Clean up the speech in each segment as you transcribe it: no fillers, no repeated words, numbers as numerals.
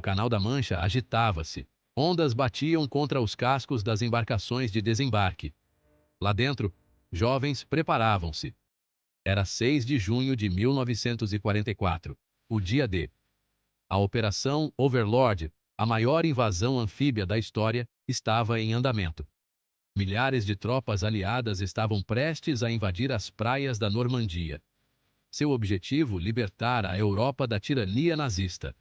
Canal da Mancha agitava-se. Ondas batiam contra os cascos das embarcações de desembarque. Lá dentro, jovens preparavam-se. Era 6 de junho de 1944, o dia D. A Operação Overlord, a maior invasão anfíbia da história, estava em andamento. Milhares de tropas aliadas estavam prestes a invadir as praias da Normandia. Seu objetivo, libertar a Europa da tirania nazista.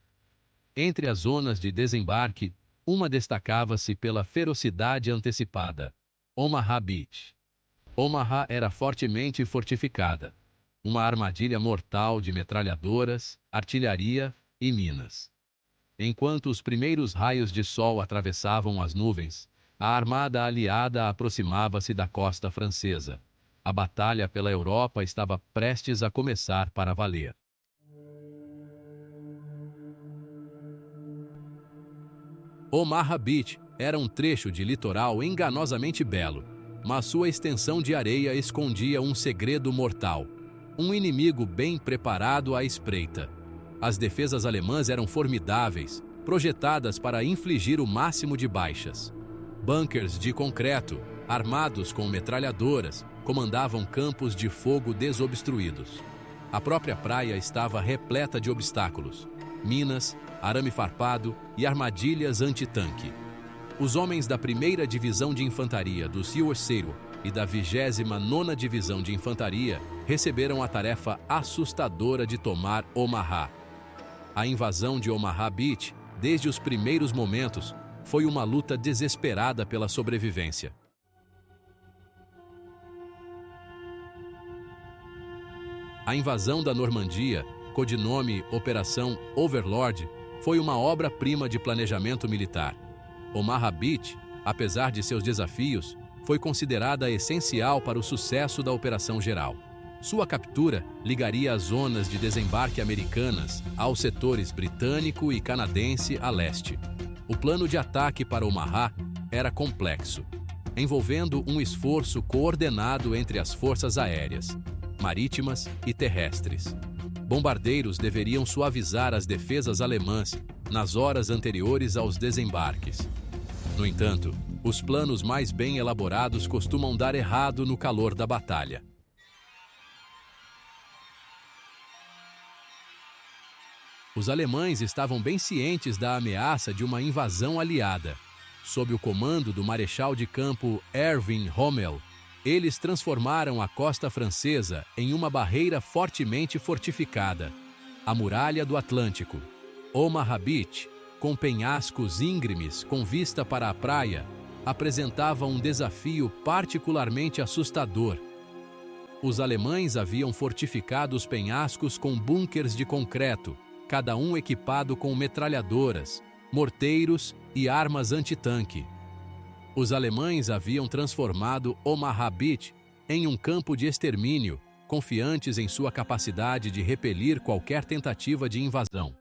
Entre as zonas de desembarque, uma destacava-se pela ferocidade antecipada: Omaha Beach. Omaha era fortemente fortificada. Uma armadilha mortal de metralhadoras, artilharia e minas. Enquanto os primeiros raios de sol atravessavam as nuvens, a armada aliada aproximava-se da costa francesa. A batalha pela Europa estava prestes a começar para valer. Omaha Beach era um trecho de litoral enganosamente belo, mas sua extensão de areia escondia um segredo mortal: um inimigo bem preparado à espreita. As defesas alemãs eram formidáveis, projetadas para infligir o máximo de baixas. Bunkers de concreto, armados com metralhadoras, comandavam campos de fogo desobstruídos. A própria praia estava repleta de obstáculos: minas, arame farpado e armadilhas antitanque. Os homens da 1ª Divisão de Infantaria do USA e da 29ª Divisão de Infantaria receberam a tarefa assustadora de tomar Omaha. A invasão de Omaha Beach, desde os primeiros momentos, foi uma luta desesperada pela sobrevivência. A invasão da Normandia, codinome Operação Overlord, foi uma obra-prima de planejamento militar. Omaha Beach, apesar de seus desafios, foi considerada essencial para o sucesso da operação geral. Sua captura ligaria as zonas de desembarque americanas aos setores britânico e canadense a leste. O plano de ataque para Omaha era complexo, envolvendo um esforço coordenado entre as forças aéreas, marítimas e terrestres. Bombardeiros deveriam suavizar as defesas alemãs nas horas anteriores aos desembarques. No entanto, os planos mais bem elaborados costumam dar errado no calor da batalha. Os alemães estavam bem cientes da ameaça de uma invasão aliada. Sob o comando do marechal de campo Erwin Rommel, eles transformaram a costa francesa em uma barreira fortemente fortificada, a Muralha do Atlântico. Omaha Beach, com penhascos íngremes com vista para a praia, apresentava um desafio particularmente assustador. Os alemães haviam fortificado os penhascos com bunkers de concreto, cada um equipado com metralhadoras, morteiros e armas antitanque. Os alemães haviam transformado Omaha Beach em um campo de extermínio, confiantes em sua capacidade de repelir qualquer tentativa de invasão.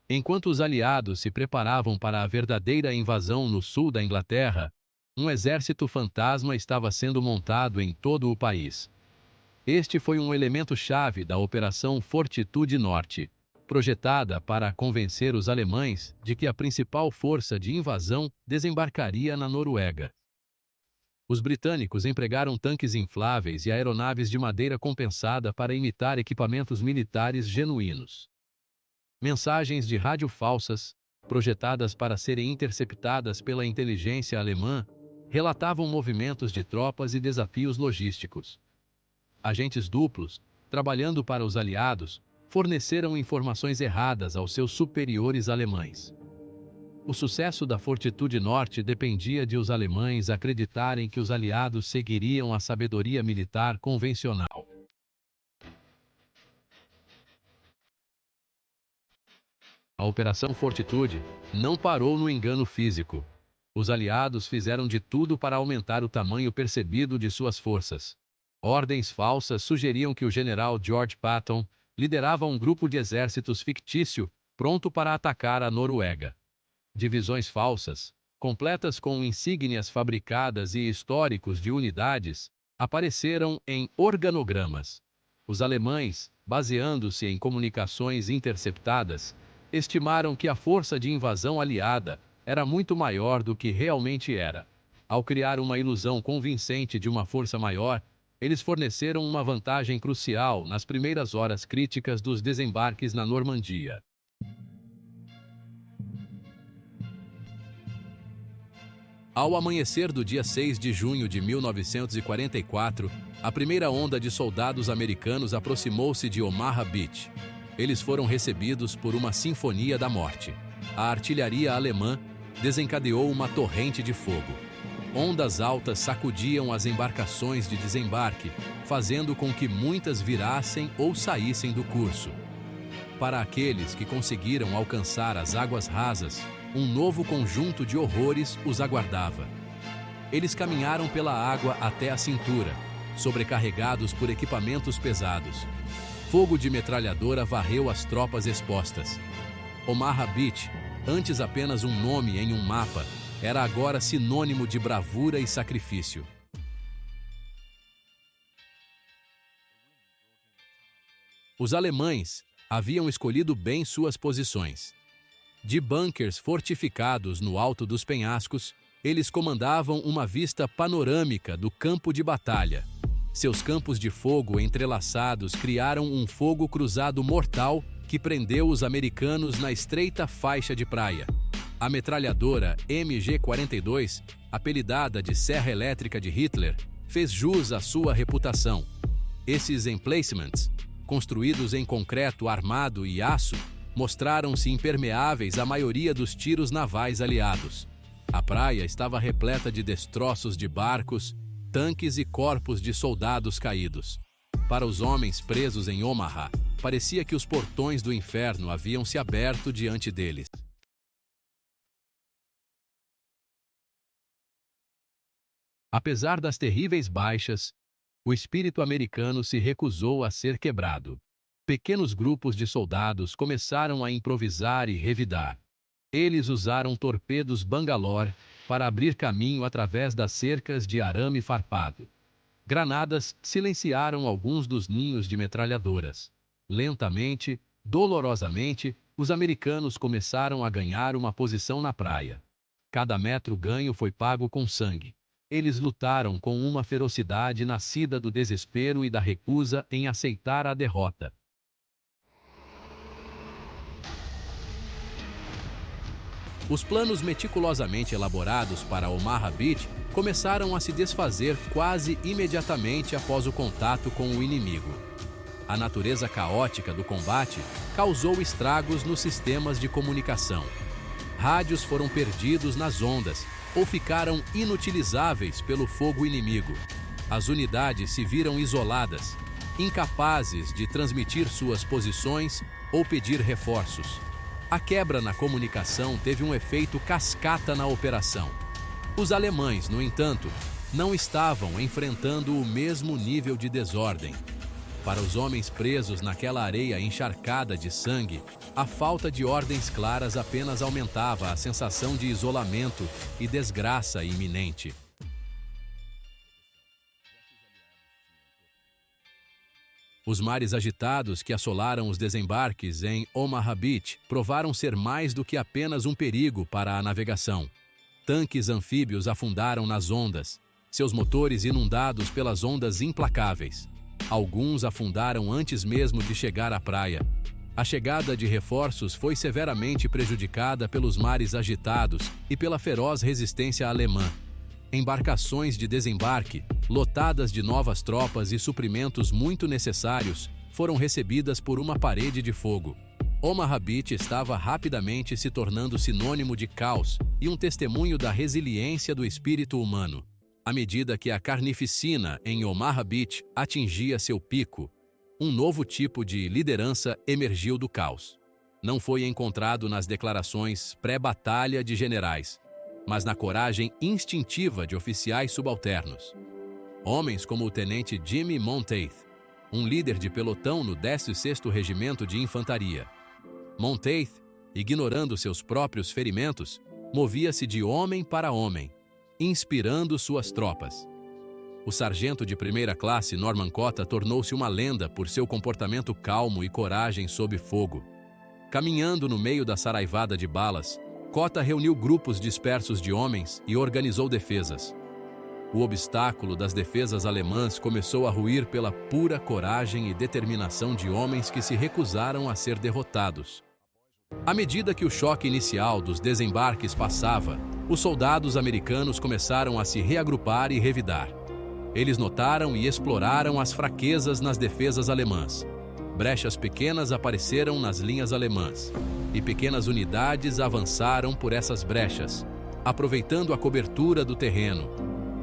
Enquanto os aliados se preparavam para a verdadeira invasão no sul da Inglaterra, um exército fantasma estava sendo montado em todo o país. Este foi um elemento-chave da Operação Fortitude Norte, projetada para convencer os alemães de que a principal força de invasão desembarcaria na Noruega. Os britânicos empregaram tanques infláveis e aeronaves de madeira compensada para imitar equipamentos militares genuínos. Mensagens de rádio falsas, projetadas para serem interceptadas pela inteligência alemã, relatavam movimentos de tropas e desafios logísticos. Agentes duplos, trabalhando para os aliados, forneceram informações erradas aos seus superiores alemães. O sucesso da Fortitude Norte dependia de os alemães acreditarem que os aliados seguiriam a sabedoria militar convencional. A Operação Fortitude não parou no engano físico. Os aliados fizeram de tudo para aumentar o tamanho percebido de suas forças. Ordens falsas sugeriam que o general George Patton liderava um grupo de exércitos fictício pronto para atacar a Noruega. Divisões falsas, completas com insígnias fabricadas e históricos de unidades, apareceram em organogramas. Os alemães, baseando-se em comunicações interceptadas, estimaram que a força de invasão aliada era muito maior do que realmente era. Ao criar uma ilusão convincente de uma força maior, eles forneceram uma vantagem crucial nas primeiras horas críticas dos desembarques na Normandia. Ao amanhecer do dia 6 de junho de 1944, a primeira onda de soldados americanos aproximou-se de Omaha Beach. Eles foram recebidos por uma sinfonia da morte. A artilharia alemã desencadeou uma torrente de fogo. Ondas altas sacudiam as embarcações de desembarque, fazendo com que muitas virassem ou saíssem do curso. Para aqueles que conseguiram alcançar as águas rasas, um novo conjunto de horrores os aguardava. Eles caminharam pela água até a cintura, sobrecarregados por equipamentos pesados. Fogo de metralhadora varreu as tropas expostas. Omaha Beach, antes apenas um nome em um mapa, era agora sinônimo de bravura e sacrifício. Os alemães haviam escolhido bem suas posições. De bunkers fortificados no alto dos penhascos, eles comandavam uma vista panorâmica do campo de batalha. Seus campos de fogo entrelaçados criaram um fogo cruzado mortal que prendeu os americanos na estreita faixa de praia. A metralhadora MG-42, apelidada de Serra Elétrica de Hitler, fez jus à sua reputação. Esses emplacements, construídos em concreto armado e aço, mostraram-se impermeáveis à maioria dos tiros navais aliados. A praia estava repleta de destroços de barcos, tanques e corpos de soldados caídos. Para os homens presos em Omaha, parecia que os portões do inferno haviam se aberto diante deles. Apesar das terríveis baixas, o espírito americano se recusou a ser quebrado. Pequenos grupos de soldados começaram a improvisar e revidar. Eles usaram torpedos Bangalore para abrir caminho através das cercas de arame farpado. Granadas silenciaram alguns dos ninhos de metralhadoras. Lentamente, dolorosamente, os americanos começaram a ganhar uma posição na praia. Cada metro ganho foi pago com sangue. Eles lutaram com uma ferocidade nascida do desespero e da recusa em aceitar a derrota. Os planos meticulosamente elaborados para Omaha Beach começaram a se desfazer quase imediatamente após o contato com o inimigo. A natureza caótica do combate causou estragos nos sistemas de comunicação. Rádios foram perdidos nas ondas ou ficaram inutilizáveis pelo fogo inimigo. As unidades se viram isoladas, incapazes de transmitir suas posições ou pedir reforços. A quebra na comunicação teve um efeito cascata na operação. Os alemães, no entanto, não estavam enfrentando o mesmo nível de desordem. Para os homens presos naquela areia encharcada de sangue, a falta de ordens claras apenas aumentava a sensação de isolamento e desgraça iminente. Os mares agitados que assolaram os desembarques em Omaha Beach provaram ser mais do que apenas um perigo para a navegação. Tanques anfíbios afundaram nas ondas, seus motores inundados pelas ondas implacáveis. Alguns afundaram antes mesmo de chegar à praia. A chegada de reforços foi severamente prejudicada pelos mares agitados e pela feroz resistência alemã. Embarcações de desembarque, lotadas de novas tropas e suprimentos muito necessários, foram recebidas por uma parede de fogo. Omaha Beach estava rapidamente se tornando sinônimo de caos e um testemunho da resiliência do espírito humano. À medida que a carnificina em Omaha Beach atingia seu pico, um novo tipo de liderança emergiu do caos. Não foi encontrado nas declarações pré-batalha de generais, mas na coragem instintiva de oficiais subalternos. Homens como o tenente Jimmy Monteith, um líder de pelotão no 16º Regimento de Infantaria. Monteith, ignorando seus próprios ferimentos, movia-se de homem para homem, inspirando suas tropas. O sargento de primeira classe Norman Cota tornou-se uma lenda por seu comportamento calmo e coragem sob fogo. Caminhando no meio da saraivada de balas, Cota reuniu grupos dispersos de homens e organizou defesas. O obstáculo das defesas alemãs começou a ruir pela pura coragem e determinação de homens que se recusaram a ser derrotados. À medida que o choque inicial dos desembarques passava, os soldados americanos começaram a se reagrupar e revidar. Eles notaram e exploraram as fraquezas nas defesas alemãs. Brechas pequenas apareceram nas linhas alemãs, e pequenas unidades avançaram por essas brechas, aproveitando a cobertura do terreno.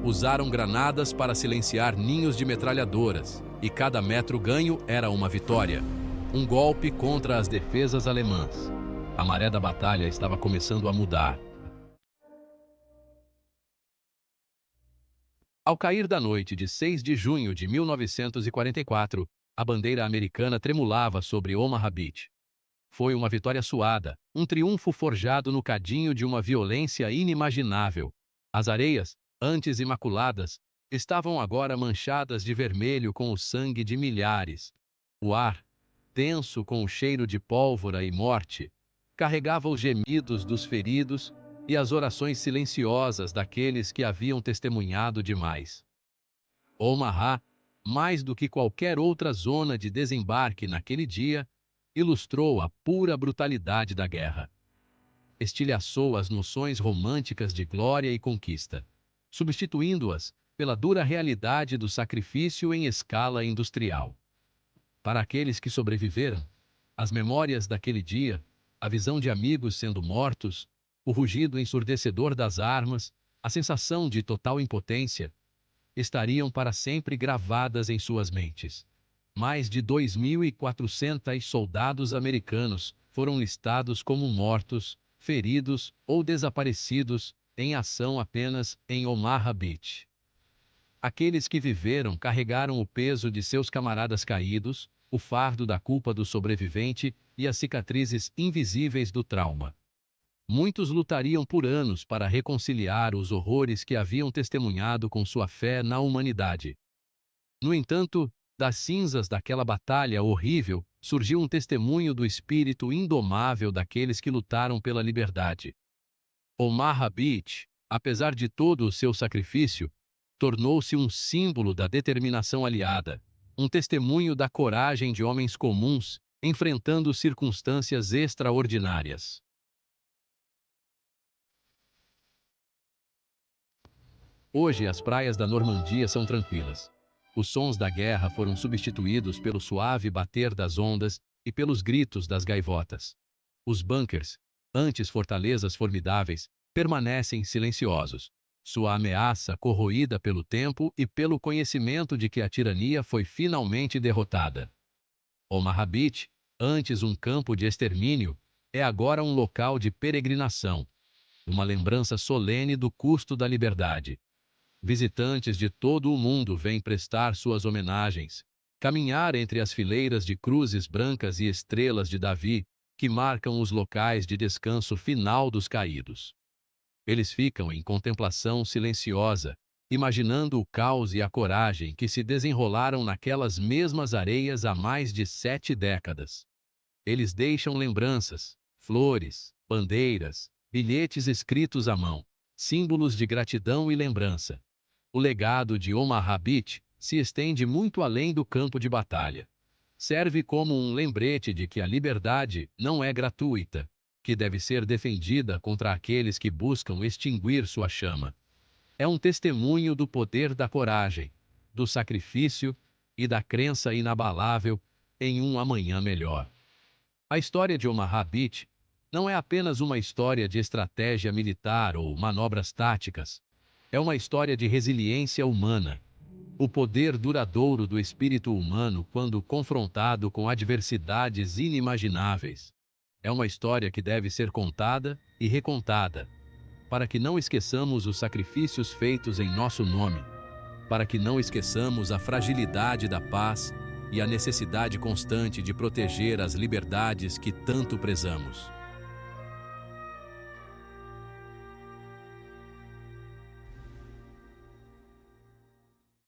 Usaram granadas para silenciar ninhos de metralhadoras, e cada metro ganho era uma vitória. Um golpe contra as defesas alemãs. A maré da batalha estava começando a mudar. Ao cair da noite de 6 de junho de 1944, a bandeira americana tremulava sobre Omaha Beach. Foi uma vitória suada, um triunfo forjado no cadinho de uma violência inimaginável. As areias, antes imaculadas, estavam agora manchadas de vermelho com o sangue de milhares. O ar, denso com o cheiro de pólvora e morte, carregava os gemidos dos feridos e as orações silenciosas daqueles que haviam testemunhado demais. Omaha, mais do que qualquer outra zona de desembarque naquele dia, ilustrou a pura brutalidade da guerra. Estilhaçou as noções românticas de glória e conquista, substituindo-as pela dura realidade do sacrifício em escala industrial. Para aqueles que sobreviveram, as memórias daquele dia, a visão de amigos sendo mortos, o rugido ensurdecedor das armas, a sensação de total impotência, estariam para sempre gravadas em suas mentes. Mais de 2.400 soldados americanos foram listados como mortos, feridos ou desaparecidos em ação apenas em Omaha Beach. Aqueles que viveram carregaram o peso de seus camaradas caídos, o fardo da culpa do sobrevivente e as cicatrizes invisíveis do trauma. Muitos lutariam por anos para reconciliar os horrores que haviam testemunhado com sua fé na humanidade. No entanto, das cinzas daquela batalha horrível, surgiu um testemunho do espírito indomável daqueles que lutaram pela liberdade. Omaha Beach, apesar de todo o seu sacrifício, tornou-se um símbolo da determinação aliada, um testemunho da coragem de homens comuns enfrentando circunstâncias extraordinárias. Hoje as praias da Normandia são tranquilas. Os sons da guerra foram substituídos pelo suave bater das ondas e pelos gritos das gaivotas. Os bunkers, antes fortalezas formidáveis, permanecem silenciosos, sua ameaça corroída pelo tempo e pelo conhecimento de que a tirania foi finalmente derrotada. Omaha Beach, antes um campo de extermínio, é agora um local de peregrinação, uma lembrança solene do custo da liberdade. Visitantes de todo o mundo vêm prestar suas homenagens, caminhar entre as fileiras de cruzes brancas e estrelas de Davi, que marcam os locais de descanso final dos caídos. Eles ficam em contemplação silenciosa, imaginando o caos e a coragem que se desenrolaram naquelas mesmas areias há mais de 7 décadas. Eles deixam lembranças, flores, bandeiras, bilhetes escritos à mão, símbolos de gratidão e lembrança. O legado de Omaha Beach se estende muito além do campo de batalha. Serve como um lembrete de que a liberdade não é gratuita, que deve ser defendida contra aqueles que buscam extinguir sua chama. É um testemunho do poder da coragem, do sacrifício e da crença inabalável em um amanhã melhor. A história de Omaha Beach não é apenas uma história de estratégia militar ou manobras táticas. É uma história de resiliência humana. O poder duradouro do espírito humano quando confrontado com adversidades inimagináveis. É uma história que deve ser contada e recontada, para que não esqueçamos os sacrifícios feitos em nosso nome, para que não esqueçamos a fragilidade da paz e a necessidade constante de proteger as liberdades que tanto prezamos.